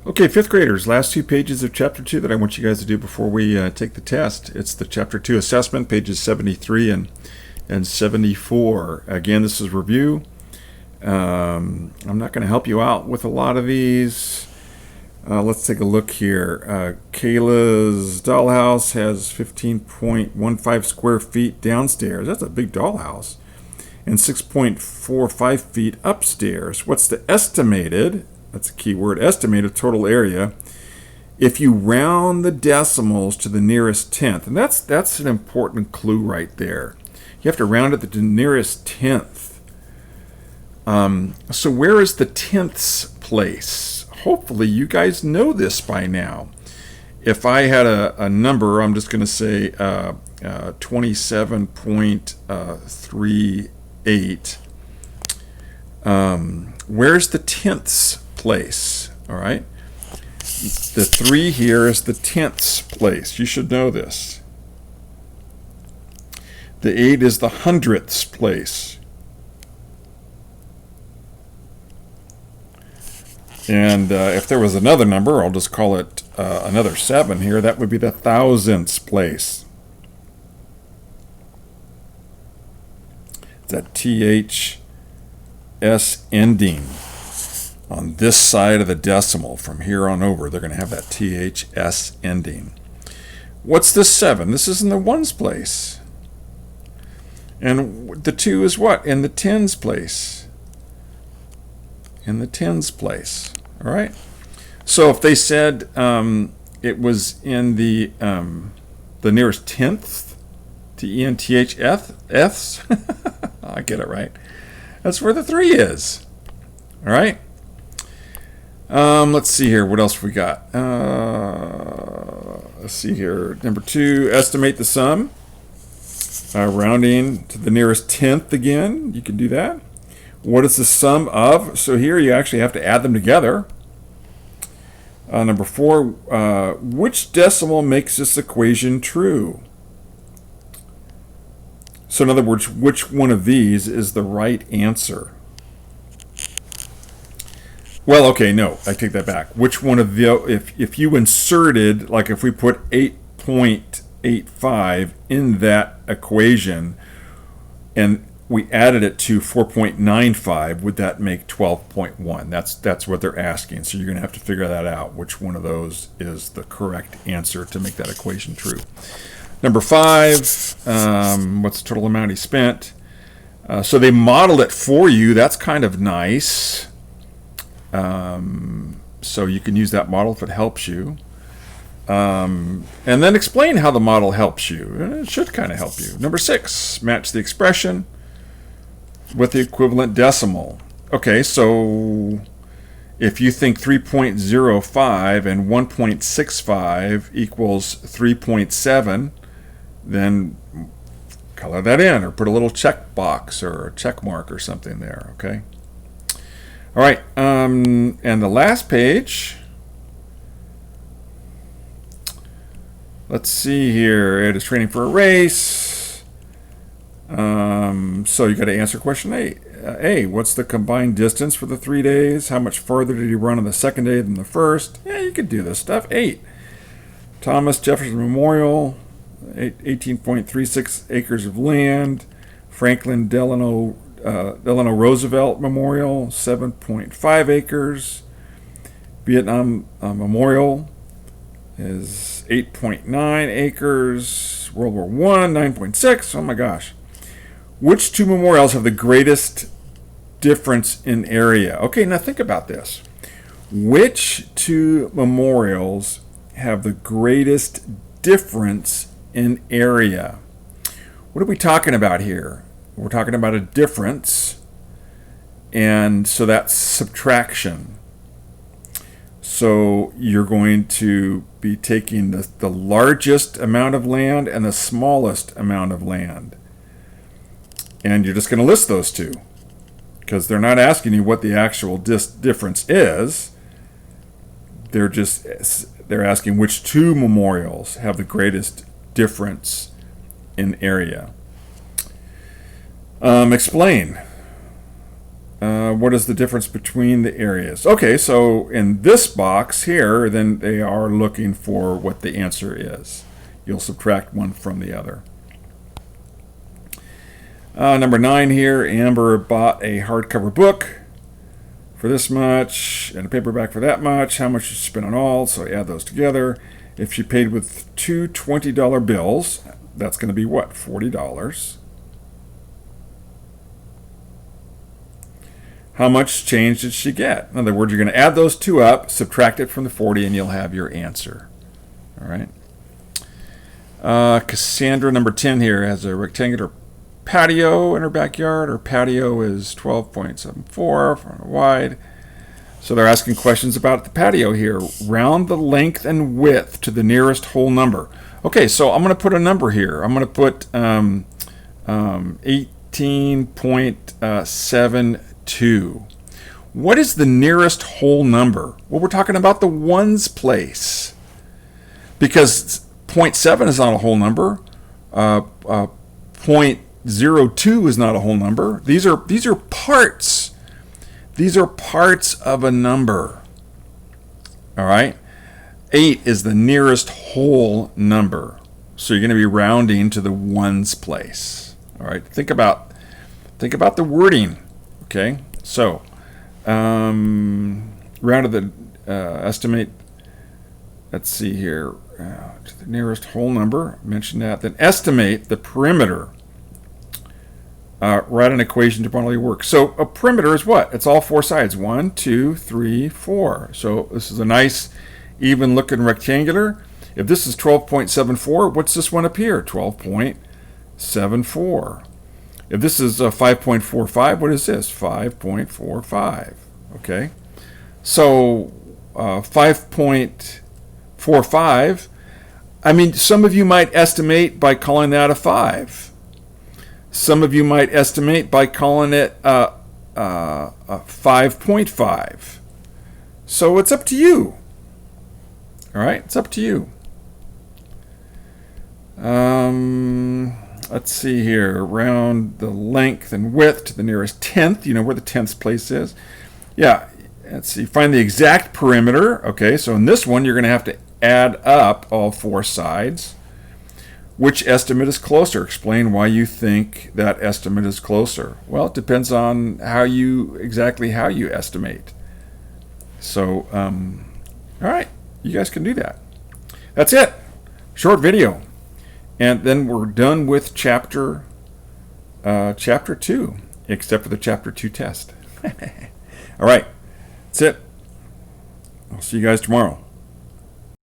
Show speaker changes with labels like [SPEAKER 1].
[SPEAKER 1] Okay, fifth graders, last two pages of chapter 2 that I want you guys to do before we take the test. It's the chapter 2 assessment, pages 73 and 74. Again, this is review. I'm not going to help you out with a lot of these. Let's take a look here. Kayla's dollhouse has 15.15 square feet downstairs. That's a big dollhouse. And 6.45 feet upstairs. What's the estimated, that's a key word, estimated total area if you round the decimals to the nearest tenth? And that's an important clue right there. You have to round it to the nearest tenth. So where is the tenths place? Hopefully you guys know this by now. If I had a number, I'm just going to say 27.38. Where's the tenths place? All right. The 3 here is the tenths place. You should know this. The 8 is the hundredths place. And if there was another number, I'll just call it another 7 here. That would be the thousandths place. It's that THS ending on this side of the decimal. From here on over, they're going to have that THS ending. What's this 7? This is in the ones place. And the 2 is what? In the tens place. In the tens place. All right. So if they said it was in the nearest tenth, TENTHS, I get it right. That's where the 3 is. All right. Let's see here. What else we got? Let's see here. Number 2, estimate the sum. Rounding to the nearest tenth again. You can do that. What is the sum of? So here you actually have to add them together. Number 4, which decimal makes this equation true? So in other words, which one of these is the right answer? Well, okay, no, I take that back. Which one of the, if you inserted, like if we put 8.85 in that equation and we added it to 4.95, would that make 12.1? That's what they're asking. So you're going to have to figure that out, which one of those is the correct answer to make that equation true. Number 5, what's the total amount he spent? So they modeled it for you. That's kind of nice. So you can use that model if it helps you. And then explain how the model helps you. It should kind of help you. Number 6, match the expression with the equivalent decimal. Okay, so if you think 3.05 and 1.65 equals 3.7, then color that in or put a little check box or a check mark or something there, okay? All right, and the last page, let's see here. It is training for a race. So you got to answer question A. What's the combined distance for the 3 days? How much farther did he run on the second day than the first? Yeah, you could do this stuff. 8. Thomas Jefferson Memorial, 18.36 acres of land. Franklin Delano Roosevelt Memorial, 7.5 acres. Vietnam Memorial is 8.9 acres. World War I, 9.6. Oh my gosh. Which 2 memorials have the greatest difference in area? Okay, now think about this. Which 2 memorials have the greatest difference in area? What are we talking about here? We're talking about a difference, and so that's subtraction. So you're going to be taking the largest amount of land and the smallest amount of land. And you're just going to list those 2 because they're not asking you what the actual difference is. They're asking which 2 memorials have the greatest difference in area. Explain. What is the difference between the areas? Okay, so in this box here, then they are looking for what the answer is. You'll subtract one from the other. Number 9 here, Amber bought a hardcover book for this much and a paperback for that much. How much did she spend on all? So add those together. If she paid with two $20 bills, that's going to be what? $40. How much change did she get? In other words, you're going to add those two up, subtract it from the 40, and you'll have your answer. All right. Cassandra, number 10 here, has a rectangular patio in her backyard. Her patio is 12.74 wide. So they're asking questions about the patio here. Round the length and width to the nearest whole number. Okay, so I'm going to put a number here. I'm going to put 18.72. What is the nearest whole number? Well, we're talking about the ones place. Because 0.7 is not a whole number. 0.02 is not a whole number. These are parts. These are parts of a number. All right? 8 is the nearest whole number. So you're going to be rounding to the ones place. All right? Think about the wording. Okay? So, round to the estimate. Let's see here. To the nearest whole number. Mention that. Then estimate the perimeter. Write an equation to probably work. So a perimeter is what? It's all four sides. 1, 2, 3, 4. So this is a nice, even looking rectangular. If this is 12.74, what's this one up here? 12.74. If this is 5.45, what is this? 5.45. Okay. So 5.45. I mean, some of you might estimate by calling that a 5. Some of you might estimate by calling it a 5.5. So it's up to you. All right, it's up to you. Let's see here. Round the length and width to the nearest tenth. You know where the tenth place is. Yeah, let's see. Find the exact perimeter. Okay, so in this one, you're going to have to add up all four sides. Which estimate is closer? Explain why you think that estimate is closer. Well, it depends on exactly how you estimate. So, all right, you guys can do that. That's it. Short video. And then we're done with chapter 2, except for the chapter 2 test. All right, that's it. I'll see you guys tomorrow.